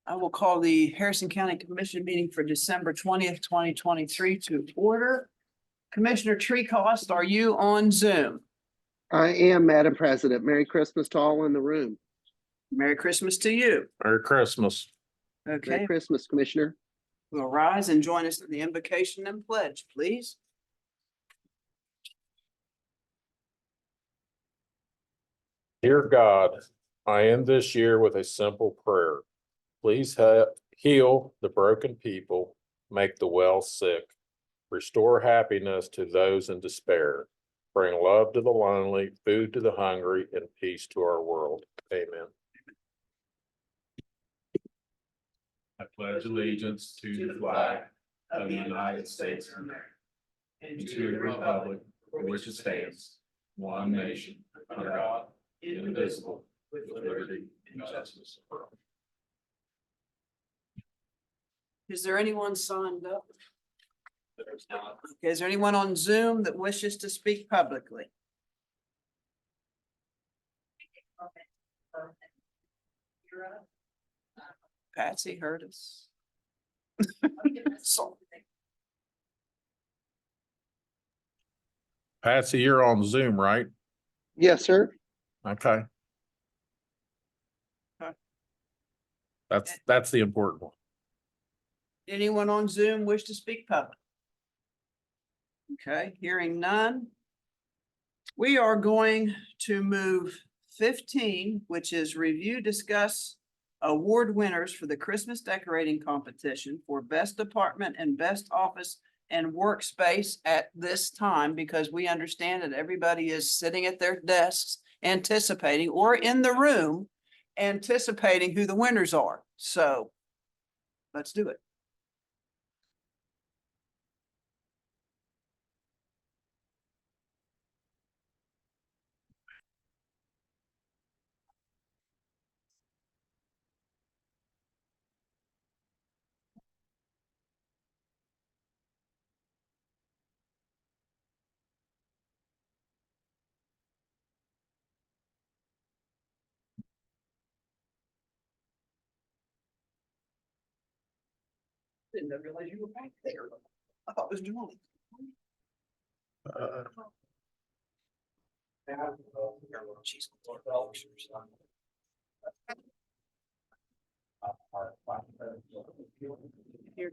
I will call the Harrison County Commission meeting for December 20th, 2023 to order. Commissioner Treecost, are you on Zoom? I am, Madam President. Merry Christmas to all in the room. Merry Christmas to you. Merry Christmas. Merry Okay, Christmas, Commissioner. we'll rise and join us in the invocation and pledge, please. Dear God, I end this year with a simple prayer. Please heal the broken people, make the well sick, restore happiness to those in despair, bring love to the lonely, food to the hungry, and peace to our world. Amen. I pledge allegiance to the flag of the United States of America and to the republic for which it stands, one nation, under God, indivisible, with liberty and justice for all. Is there anyone signed up? There's not. Okay, is there anyone on Zoom that wishes to speak publicly? Patsy heard us. So, Patsy, you're on Zoom, right? Yes, sir. Okay. Okay. That's the important one. anyone on Zoom wish to speak public? Okay, hearing none. We are going to move 15, which is review, discuss award winners for the Christmas decorating competition for best department and best office and workspace at this time, because we understand that everybody is sitting at their desks anticipating, or in the room anticipating who the winners are. So let's do it. Didn't realize you were back there. I thought it was Julie. She's- Here.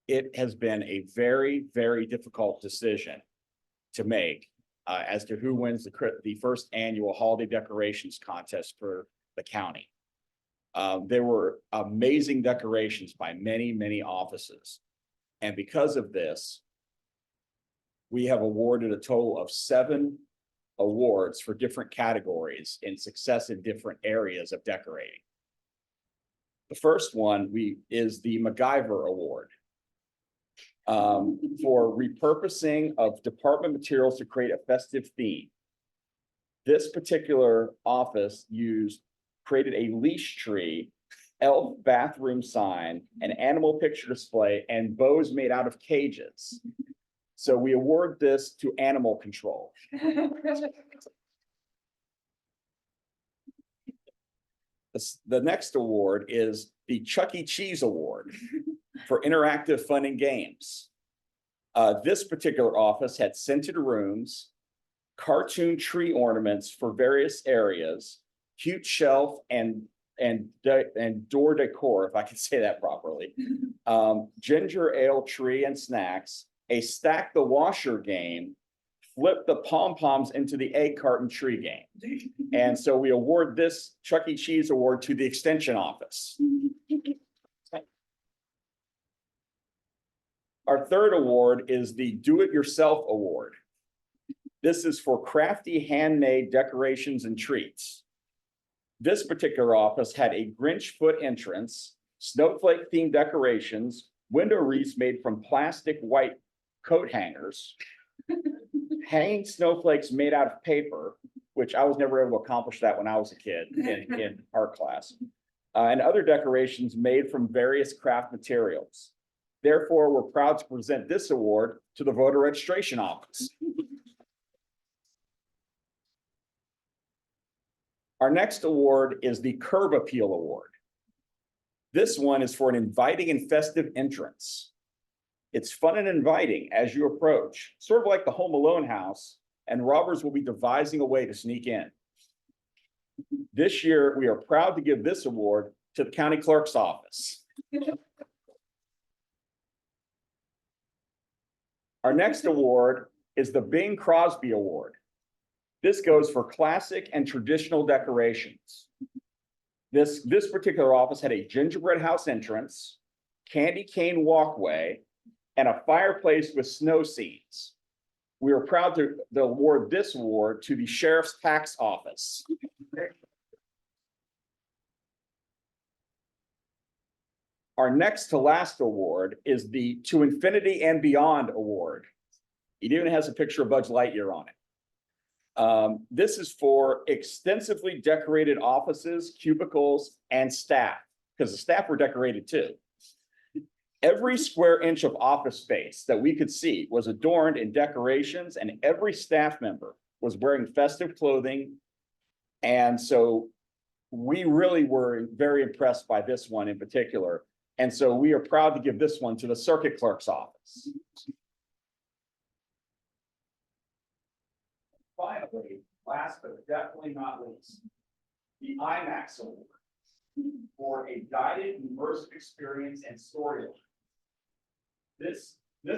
It has been a very, very difficult decision to make as to who wins the first annual holiday decorations contest for the county. There were amazing decorations by many, many offices. And because of this, we have awarded a total of 7 awards for different categories in success in different areas of decorating. The first one is the MacGyver Award for repurposing of department materials to create a festive theme. This particular office created a leash tree, elf bathroom sign, an animal picture display, and bows made out of cages. So we award this to animal control. The next award is the Chuck E. Cheese Award for interactive fun and games. This particular office had scented rooms, cartoon tree ornaments for various areas, cute shelf and door decor, if I can say that properly, ginger ale tree and snacks, a stack the washer game, flip the pom-poms into the egg carton tree game. And so we award this Chuck E. Cheese Award to the Extension Office. Our third award is the Do It Yourself Award. This is for crafty handmade decorations and treats. This particular office had a Grinch foot entrance, snowflake themed decorations, window wreaths made from plastic white coat hangers, hanging snowflakes made out of paper, which I was never able to accomplish that when I was a kid in art class, and other decorations made from various craft materials. Therefore, we're proud to present this award to the voter registration office. Our next award is the Curb Appeal Award. This one is for an inviting and festive entrance. It's fun and inviting as you approach, sort of like the Home Alone house, and robbers will be devising a way to sneak in. This year, we are proud to give this award to the county clerk's office. Our next award is the Bing Crosby Award. This goes for classic and traditional decorations. This particular office had a gingerbread house entrance, candy cane walkway, and a fireplace with snow scenes. We are proud to award this award to the Sheriff's Tax Office. Our next to last award is the To Infinity and Beyond Award. It even has a picture of Buzz Lightyear on it. This is for extensively decorated offices, cubicles, and staff, because the staff were decorated too. Every square inch of office space that we could see was adorned in decorations, and every staff member was wearing festive clothing. And so we really were very impressed by this one in particular. And so we are proud to give this one to the Circuit Clerk's office. Finally, last but definitely not least, the IMAX Award for a guided immersive experience and storyline. This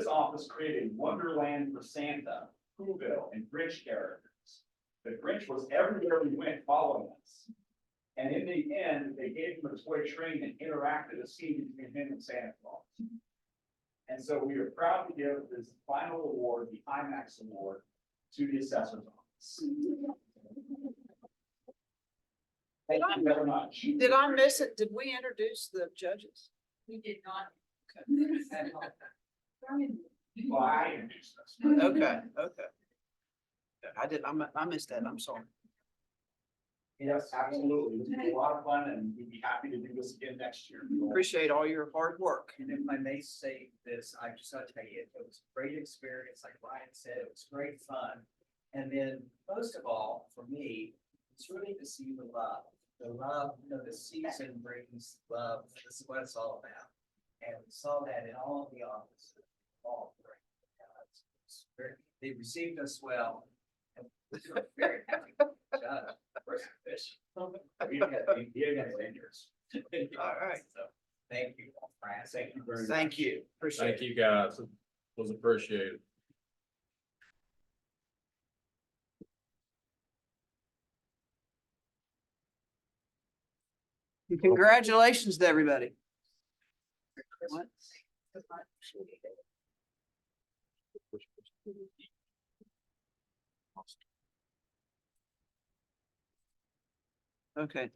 office created Wonderland for Santa, Whoville, and Grinch characters. The Grinch was everywhere we went following us. And in the end, they gave him a toy train and interacted a scene between him and Santa Claus. And so we are proud to give this final award, the IMAX Award, to the assessor's office. Thank you very much. Did I miss it? Did we introduce the judges? We did not. Well, I introduced us. Okay, okay. I missed that. I'm sorry. Yes, absolutely. This was a lot of fun, and we'd be happy to do this again next year. Appreciate all your hard work. And if I may say this, I just gotta tell you, it was a great experience, like Ryan said, it was great fun. And then most of all, for me, it's really to see the love, the season brings love. This is what it's all about. And we saw that in all of the offices. All great. They received us well. And we were very happy. First fish. You got fingers. All right. So, thank you, Brian. Thank you very much. Thank you. Appreciate Thank it. you, guys. It was appreciated. Congratulations to everybody. What? Okay.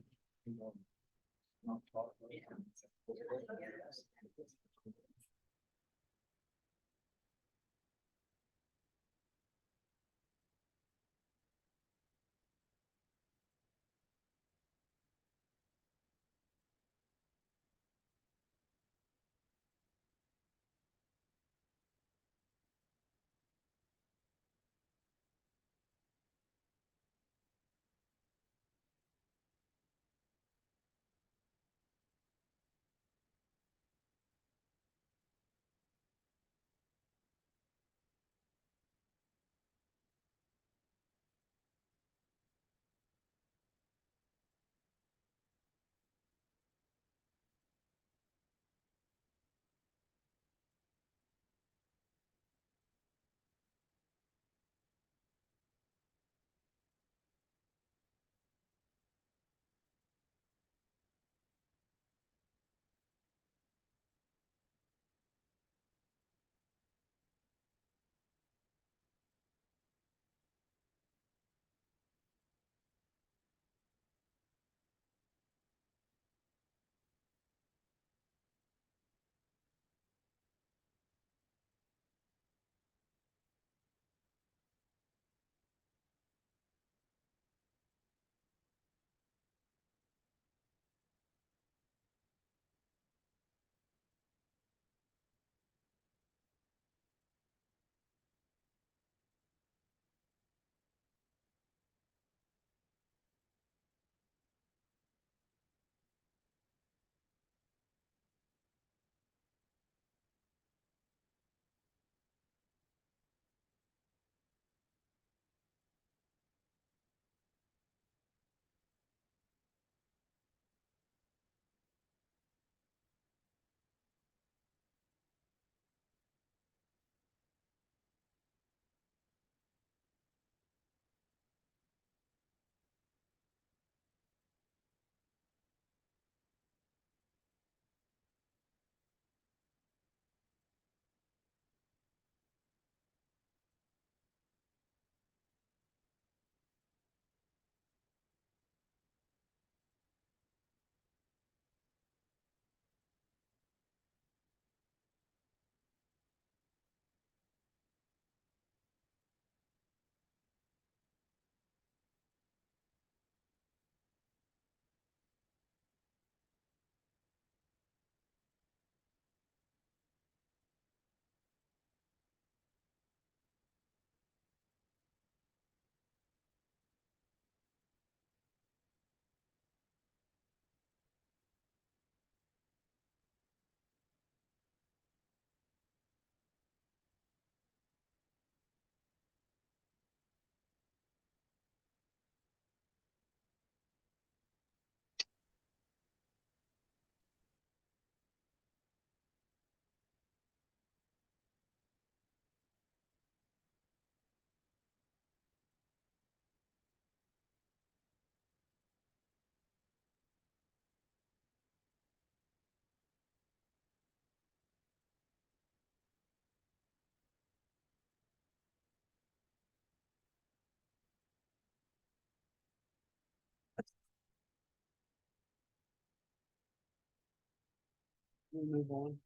We'll move on.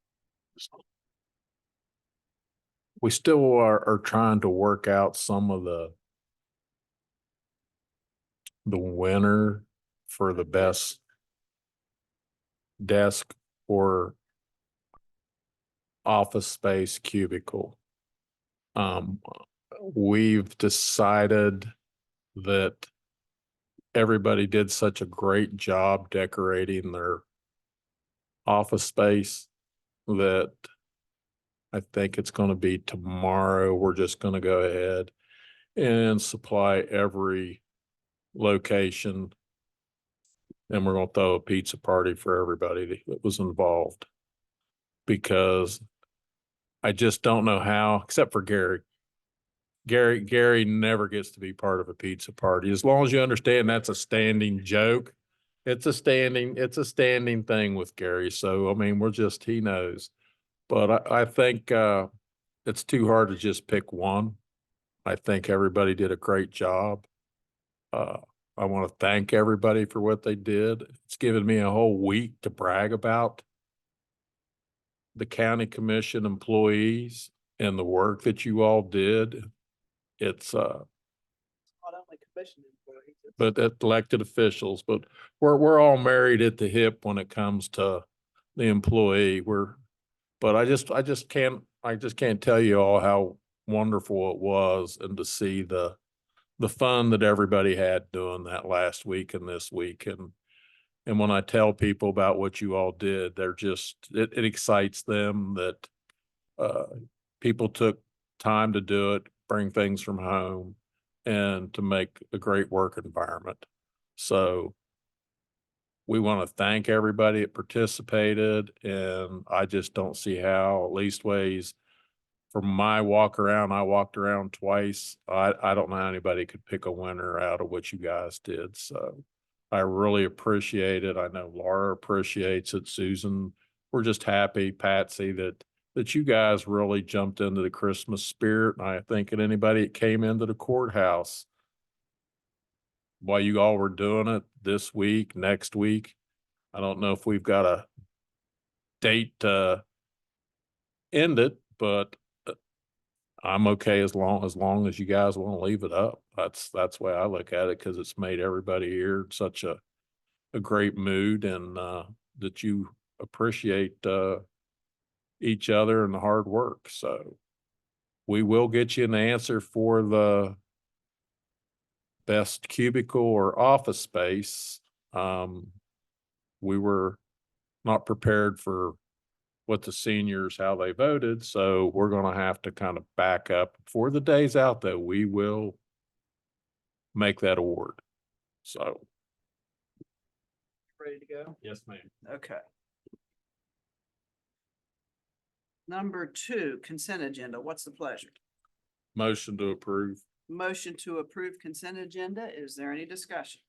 We still are trying to work out some of the winner for the best desk or office space cubicle. We've decided that everybody did such a great job decorating their office space that I think it's going to be tomorrow. We're just going to go ahead and supply every location. And we're going to throw a pizza party for everybody that was involved. Because I just don't know how, except for Gary. Gary never gets to be part of a pizza party. As long as you understand that's a standing joke. It's a standing thing with Gary. So, I mean, he knows. But I think it's too hard to just pick one. I think everybody did a great job. I want to thank everybody for what they did. It's given me a whole week to brag about the county commission employees and the work that you all did. It's Not only commission employees. but elected officials, but we're all married at the hip when it comes to the employee. But I just can't tell you all how wonderful it was, and to see the fun that everybody had doing that last week and this week. And when I tell people about what you all did, it excites them that people took time to do it, bring things from home, and to make a great work environment. So we want to thank everybody that participated, and I just don't see how, at least ways from my walk around, I walked around twice. I don't know how anybody could pick a winner out of what you guys did. So I really appreciate it. I know Laura appreciates it. Susan, we're just happy, Patsy, that you guys really jumped into the Christmas spirit. And I think that anybody that came into the courthouse while you all were doing it this week, next week, I don't know if we've got a date to end it, but I'm okay as long as you guys want to leave it up. That's the way I look at it, because it's made everybody here such a great mood, and that you appreciate each other and the hard work. So we will get you an answer for the best cubicle or office space. We were not prepared for what the seniors, how they voted. So we're going to have to kind of back up. Before the day's out, though, we will make that award. So. Ready to go? Yes, ma'am. Okay. Number 2, consent agenda. What's the pleasure? Motion to approve. Motion to approve consent agenda. Is there any discussion?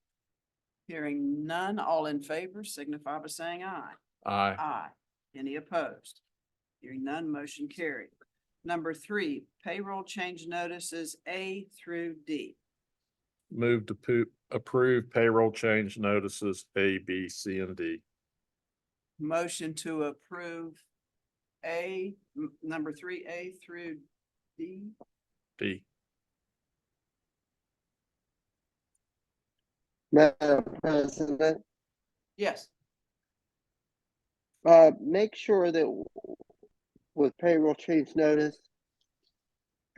Hearing none, all in favor signify by saying aye. Aye. Aye. Any opposed? Hearing none, motion carried. Number 3, payroll change notices A through D. Move to approve payroll change notices A, B, C, and D. Motion to approve number 3A through D. D. Madam President, Yes. make sure that with payroll change notice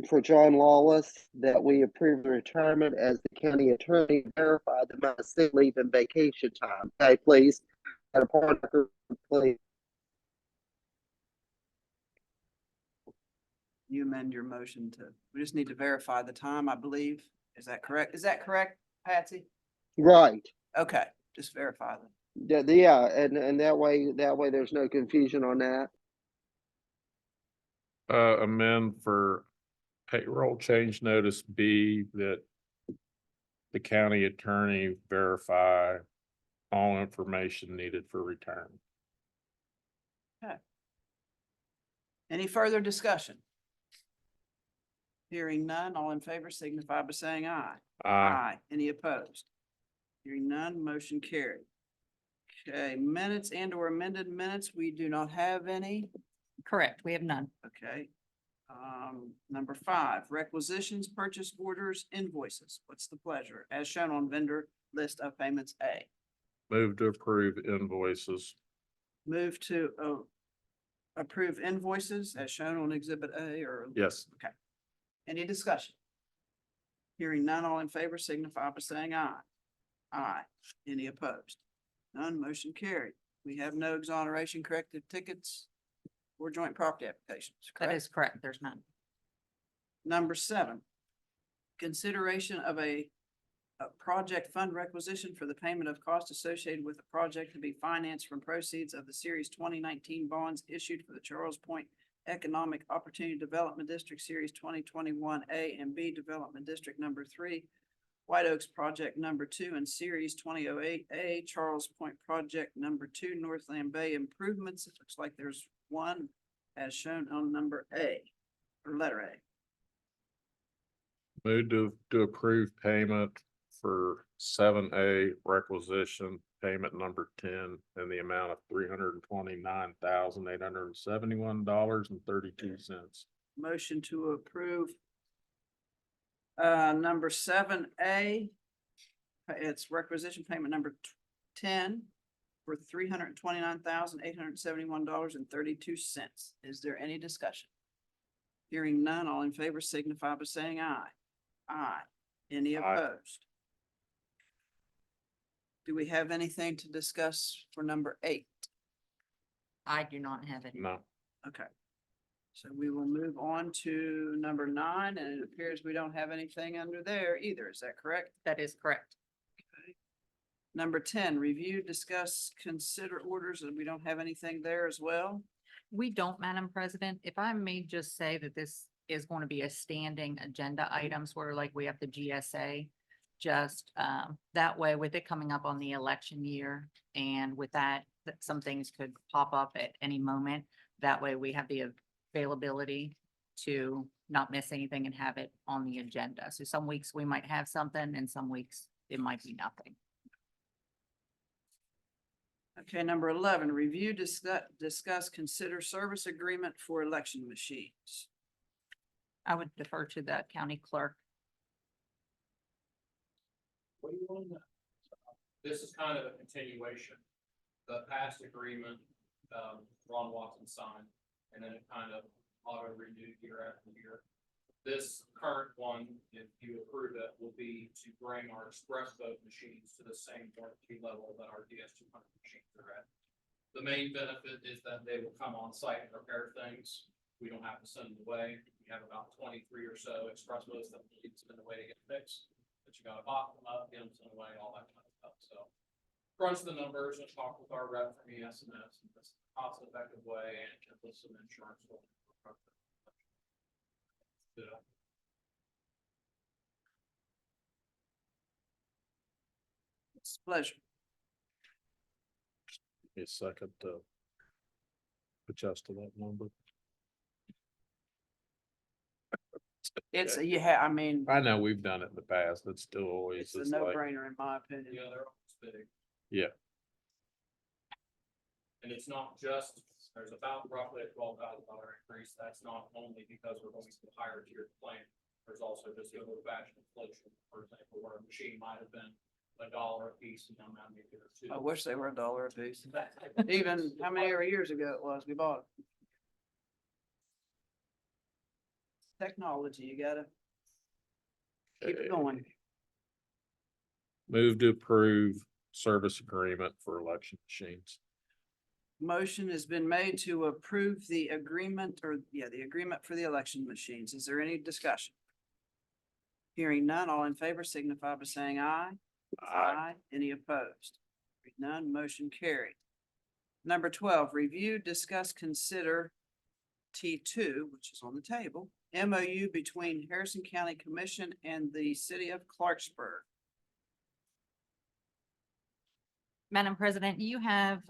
for John Lawless, that we approve the retirement as the county attorney, verify the amount of sick leave and vacation time. Okay, please. And upon record, please. You amend your motion we just need to verify the time, I believe. Is that correct? Is that correct, Patsy? Right. Okay, just verify them. Yeah, and that way there's no confusion on that. Amend for payroll change notice B, that the county attorney verify all information needed for retirement. Any further discussion? Hearing none, all in favor signify by saying aye. Aye. Any opposed? Hearing none, motion carried. Okay, minutes and or amended minutes, we do not have any. Correct, we have none. Okay. Number 5, requisitions, purchase orders, invoices. What's the pleasure? As shown on vendor list of payments A. Move to approve invoices. Move to approve invoices as shown on exhibit A or. Yes. Okay. Any discussion? Hearing none, all in favor signify by saying aye. Aye. Any opposed? None, motion carried. We have no exoneration, corrective tickets, or joint property applications, That correct? is correct. There's none. Number 7, consideration of a project fund requisition for the payment of costs associated with the project to be financed from proceeds of the Series 2019 bonds issued for the Charles Point Economic Opportunity Development District Series 2021 A and B Development District Number 3, White Oaks Project Number 2, and Series 2008 A Charles Point Project Number 2, Northland Bay Improvements. It looks like there's one as shown on number A, or letter A. Move to approve payment for 7A requisition payment number 10 in the amount of $329,871.32. Motion to approve. Number 7A. It's requisition payment number 10 for $329,871.32. Is there any discussion? Hearing none, all in favor signify by saying aye. Aye. Any Aye. opposed? Do we have anything to discuss for number 8? I do not have any. No. Okay. So we will move on to number 9, and it appears we don't have anything under there either. Is that correct? That is correct. Number 10, review, discuss, consider orders, and we don't have anything there as well. We don't, Madam President. If I may just say that this is going to be a standing agenda items where like we have the GSA. Just that way with it coming up on the election year and with that some things could pop up at any moment. That way we have the availability to not miss anything and have it on the agenda. So some weeks we might have something and some weeks it might be nothing. Okay, number 11, review, discuss, consider service agreement for election machines. I would defer to the county clerk. What do you want to know? This is kind of a continuation. The past agreement, Ron Watson signed, and then it kind of auto renewed year after year. This current one, if you approve it, will be to bring our express vote machines to the same warranty level that our DS200 machines are at. The main benefit is that they will come on site and repair things. We don't have to send them away. We have about 23 or so express votes that need to send away to get fixed. But you gotta box them up, get them sent away, all that kind of stuff. So crunch the numbers and talk with our rep from ESNS, and this is a cost-effective way and with some insurance. Yeah. It's a pleasure. Give me a second to adjust to that number. It's, I mean, I know we've done it in the past. It's still always it's a just like, no-brainer in my opinion. Yeah, they're almost big. yeah, And it's not just, there's about roughly a $12,000 increase. That's not only because we're going to a higher tiered plan. There's also just the old-fashioned inflation, for example, where a machine might have been $1 a piece, and now maybe it's $2. I wish they were $1 a piece. Even how many years ago it was we bought it. Technology, you gotta keep it going. move to approve service agreement for election machines. Motion has been made to approve the agreement the agreement for the election machines. Is there any discussion? Hearing none, all in favor signify by saying aye. Aye. Any opposed? Hearing none, motion carried. Number 12, review, discuss, consider T2, which is on the table, MOU between Harrison County Commission and the City of Clarksburg. Madam President, you have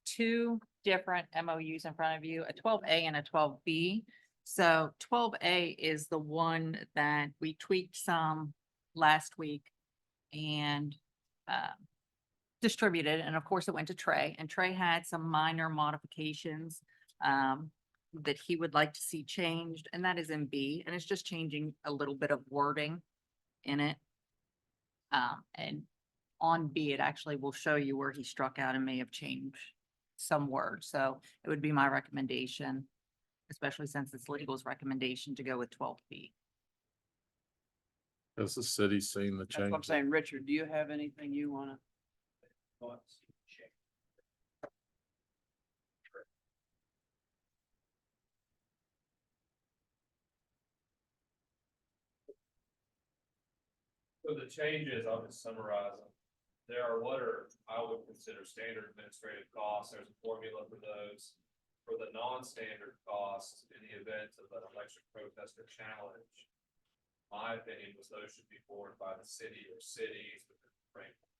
two different MOUs in front of you, a 12A and a 12B. So 12A is the one that we tweaked some last week and distributed, and of course it went to Trey, and Trey had some minor modifications that he would like to see changed, and that is in B, and it's just changing a little bit of wording in it. And on B, it actually will show you where he struck out and may have changed some words, so it would be my recommendation, especially since it's legal's recommendation, to go with 12B. Has the city seen the That's what I'm change? saying. Richard, do you have anything you wanna? Thoughts? So the changes, I'll just summarize them. There are what are, I would consider standard administrative costs. There's a formula for those. For the non-standard costs in the event of an election protest or challenge. My opinion was those should be borne by the city or cities within the framework.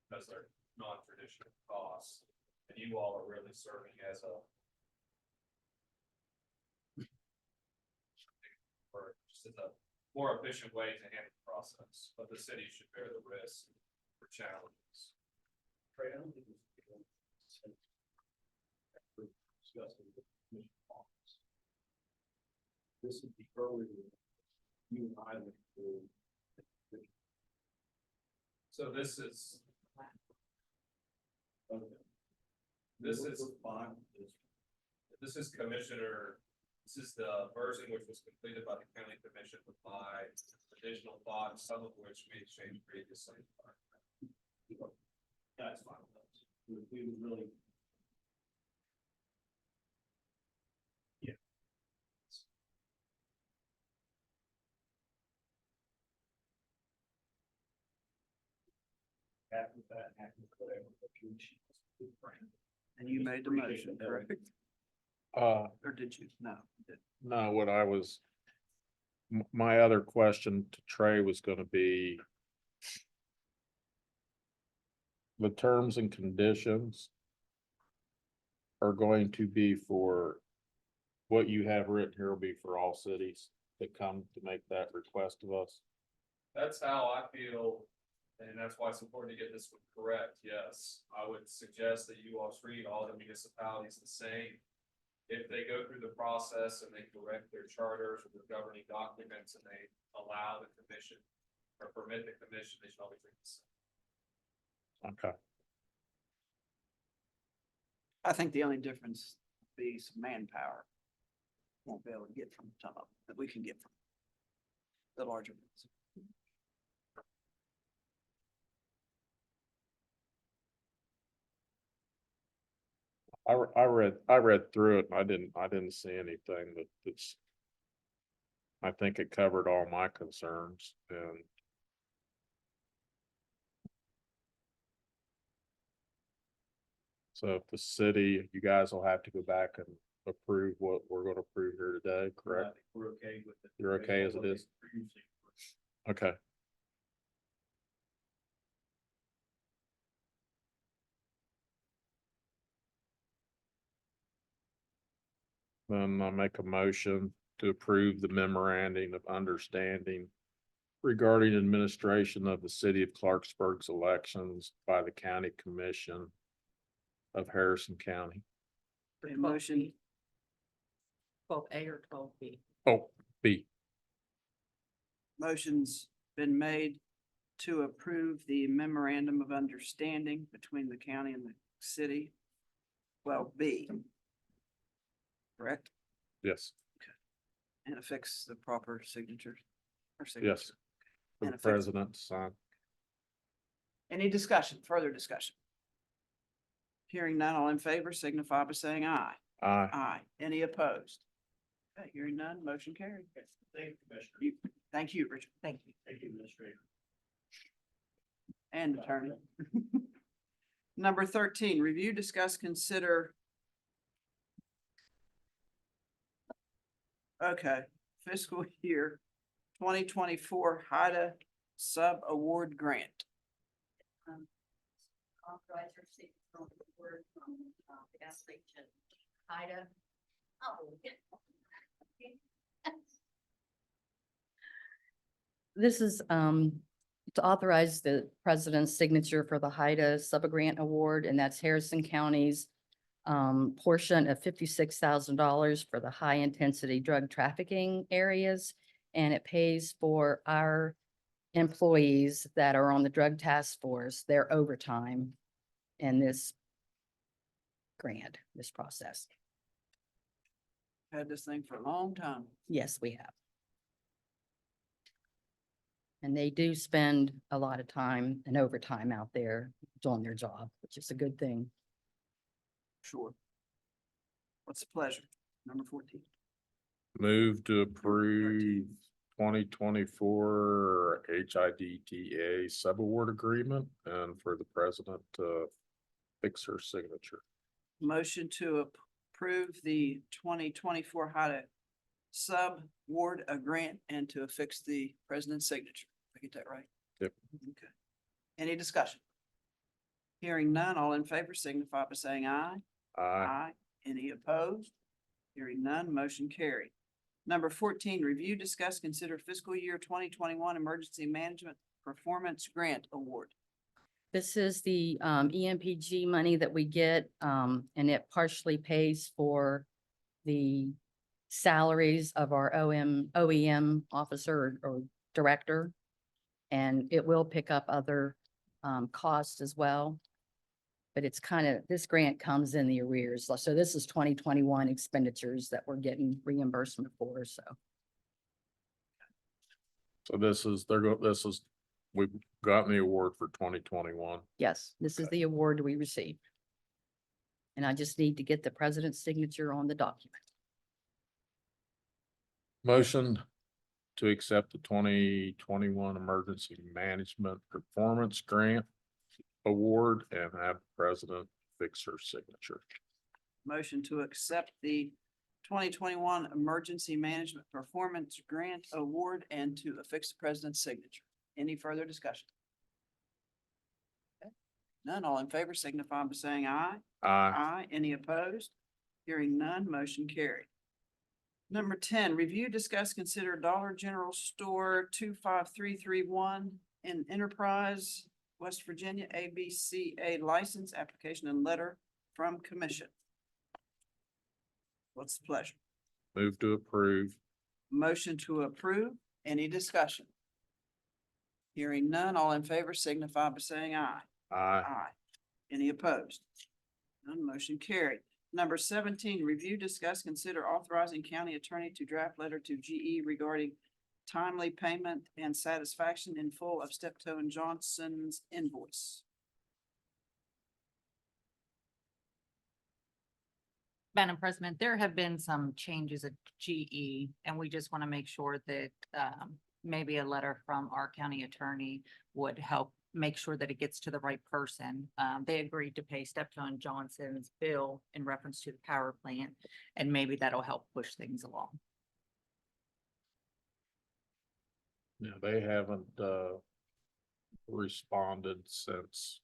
Because they're non-traditional costs. And you all are really serving as a or just as a more efficient way to handle the process, but the city should bear the risk for challenges. Trey, I don't think it's- discussing the commission office. This would be earlier than you and I went through. So this is, Okay. this is, Fine. this is commissioner, this is the version which was completed by the county commission with my additional thoughts, some of which we exchanged previously. That's fine. We would really. Yeah. After that, after whatever. And you made the motion, correct? Or did you? No. you didn't. No, what I was, my other question to Trey was gonna be the terms and conditions are going to be for, what you have written here will be for all cities that come to make that request of us. That's how I feel, and that's why it's important to get this one correct, yes. I would suggest that you all treat all the municipalities the same. If they go through the process and they correct their charters or their governing documents and they allow the commission or permit the commission, they should always treat the same. Okay, I think the only difference would be some manpower. Won't be able to get from some of them that we can get from the larger ones. I read through it and I didn't see anything that's. I think it covered all my concerns and. So if the city, you guys will have to go back and approve what we're gonna approve here today, I correct? think we're okay with it. You're okay as it is? Previously. Okay. Then I make a motion to approve the memorandum of understanding regarding administration of the city of Clarksburg's elections by the county commission of Harrison County. A motion, 12A or 12B. Oh, B. motion's been made to approve the memorandum of understanding between the county and the city. Well, B. Correct? Yes, And affix the proper signatures or yes. signature. For And the affix- president to sign. Any discussion, further discussion? Hearing none, all in favor signify by saying aye. Aye. Aye. Any opposed? Okay, hearing none, motion carried. Thank you, Commissioner. Thank you, Richard. Thank you. Thank you, Administrator. And attorney. Number 13, review, discuss, consider. Okay, fiscal year 2024 HIDA sub-award grant. Authorize receipt from the word from the gas station, Ida. Oh. This is to authorize the president's signature for the HIDA sub-grant award, and that's Harrison County's portion of $56,000 for the high-intensity drug trafficking areas. And it pays for our employees that are on the drug task force, their overtime in this grant, this process. Had this thing for a long time. Yes, we have. And they do spend a lot of time and overtime out there doing their job, which is a good thing. Sure. What's the pleasure? Number 14. Move to approve 2024 HIDTA subaward agreement and for the president to fix her signature. Motion to approve the 2024 HIDA sub-ward grant and to affix the president's signature. Did I get that right? Yep. Okay. Any discussion? Hearing none, all in favor signify by saying aye. Aye. Any opposed? Hearing none, motion carried. Number 14, review, discuss, consider fiscal year 2021 emergency management performance grant award. This is the EMPG money that we get, and it partially pays for the salaries of our OEM officer or director. And it will pick up other costs as well. But it's kind of, this grant comes in the arrears. So this is 2021 expenditures that we're getting reimbursement for, so. So we've gotten the award for 2021. Yes, this is the award we received. And I just need to get the president's signature on the document. Motion to accept the 2021 Emergency Management Performance Grant Award and have the president fix her signature. Motion to accept the 2021 Emergency Management Performance Grant Award and to affix the president's signature. Any further discussion? Okay. None, all in favor signify by saying aye. Aye. Aye. Any opposed? Hearing none, motion carried. Number 10, review, discuss, consider Dollar General Store 25331 in Enterprise, West Virginia, ABCA license application and letter from commission. What's the pleasure? Move to approve. Motion to approve. Any discussion? Hearing none, all in favor signify by saying aye. Aye. Aye. Any opposed? None, motion carried. Number 17, review, discuss, consider authorizing county attorney to draft letter to GE regarding timely payment and satisfaction in full of Steptoe and Johnson's invoice. Madam President, there have been some changes at GE, and we just want to make sure that maybe a letter from our county attorney would help make sure that it gets to the right person. They agreed to pay Steptoe and Johnson's bill in reference to the power plant, and maybe that'll help push things along. Yeah, they haven't responded since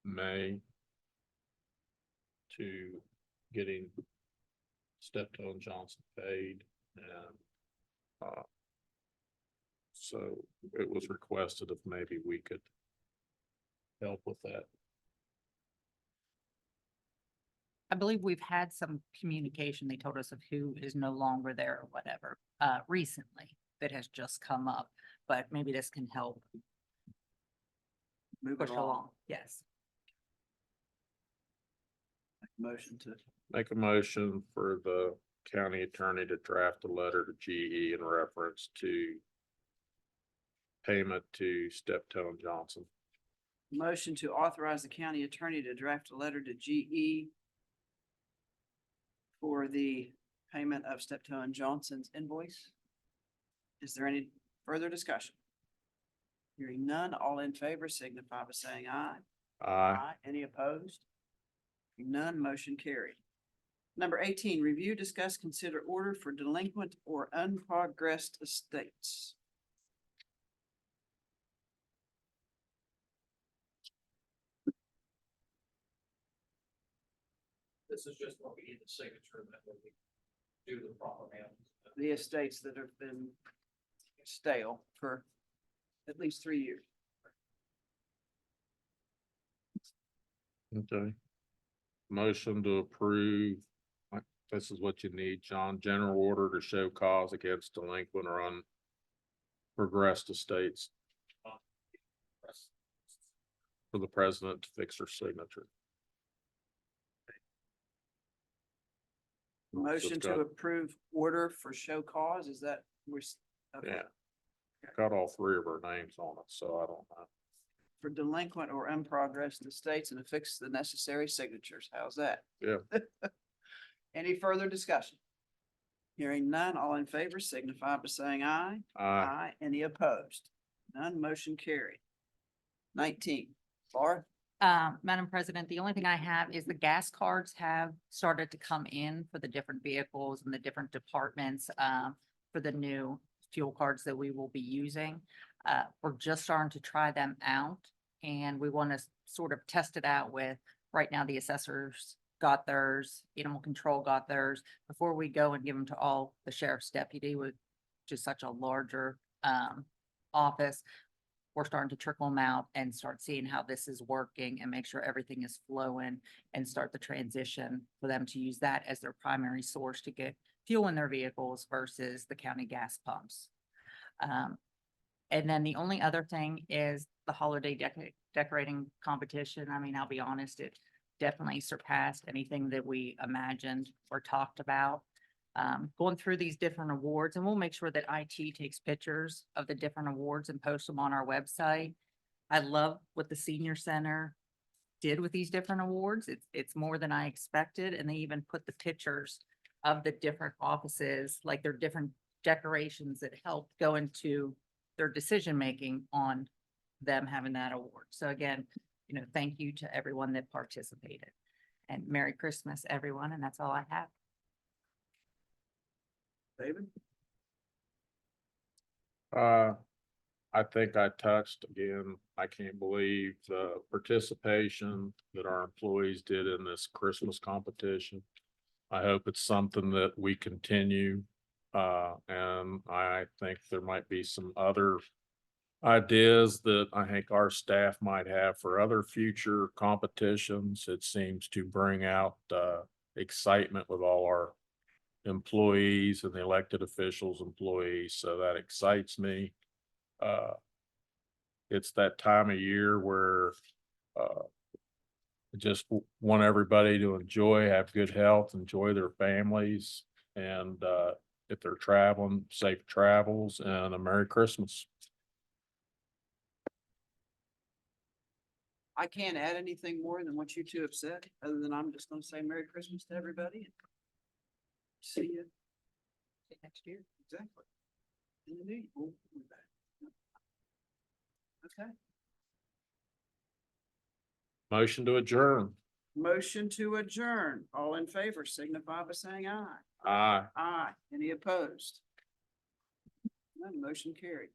May to getting Steptoe and Johnson paid, and so it was requested if maybe we could help with that. I believe we've had some communication. They told us of who is no longer there or whatever, recently that has just come up, but maybe this can help Move push it along. Yes. Motion to, Make a motion for the county attorney to draft a letter to GE in reference to payment to Steptoe and Johnson. motion to authorize the county attorney to draft a letter to GE for the payment of Steptoe and Johnson's invoice. Is there any further discussion? Hearing none, all in favor signify by saying aye. Aye. Any opposed? Hearing none, motion carried. Number 18, review, discuss, consider order for delinquent or unprogressed estates. This is just what we need the signature that when we do the proper mail. The estates that have been stale for at least 3 years. Okay. Motion to approve. This is what you need, John. General order to show cause against delinquent or unprogressed estates. For the president to fix her signature. Motion Just to got- approve order for show cause, is that, okay. Yeah. Got all three of our names on it, so I don't know. For delinquent or unprogressed estates and affix the necessary signatures. How's that? Yeah. Any further discussion? Hearing none, all in favor signify by saying aye. Aye. Any opposed? None, motion carried. 19, Laura? Madam President, the only thing I have is the gas cards have started to come in for the different vehicles and the different departments, for the new fuel cards that we will be using. We're just starting to try them out and we want to sort of test it out with, right now, the assessors got theirs, animal control got theirs. Before we go and give them to all the sheriff's deputy with just such a larger, office, we're starting to trickle them out and start seeing how this is working and make sure everything is flowing and start the transition for them to use that as their primary source to get fuel in their vehicles versus the county gas pumps. And then the only other thing is the holiday decorating competition. I mean, I'll be honest, it definitely surpassed anything that we imagined or talked about. Going through these different awards, and we'll make sure that IT takes pictures of the different awards and post them on our website. I love what the senior center did with these different awards. It's more than I expected, and they even put the pictures of the different offices, like their different decorations that helped go into their decision-making on them having that award. So again, thank you to everyone that participated. And Merry Christmas, everyone, and that's all I have. David? I think I touched again, I can't believe the participation that our employees did in this Christmas competition. I hope it's something that we continue. And I think there might be some other ideas that I think our staff might have for other future competitions. It seems to bring out excitement with all our employees and the elected officials, employees, so that excites me. It's that time of year where I just want everybody to enjoy, have good health, enjoy their families, and if they're traveling, safe travels and a Merry Christmas. I can't add anything more than what you two have said, other than I'm just gonna say Merry Christmas to everybody. See you next year. Exactly. In the new year. We'll be back. Okay, Motion to adjourn. motion to adjourn. All in favor signify by saying aye. Aye. Aye. Any opposed? None, motion carried.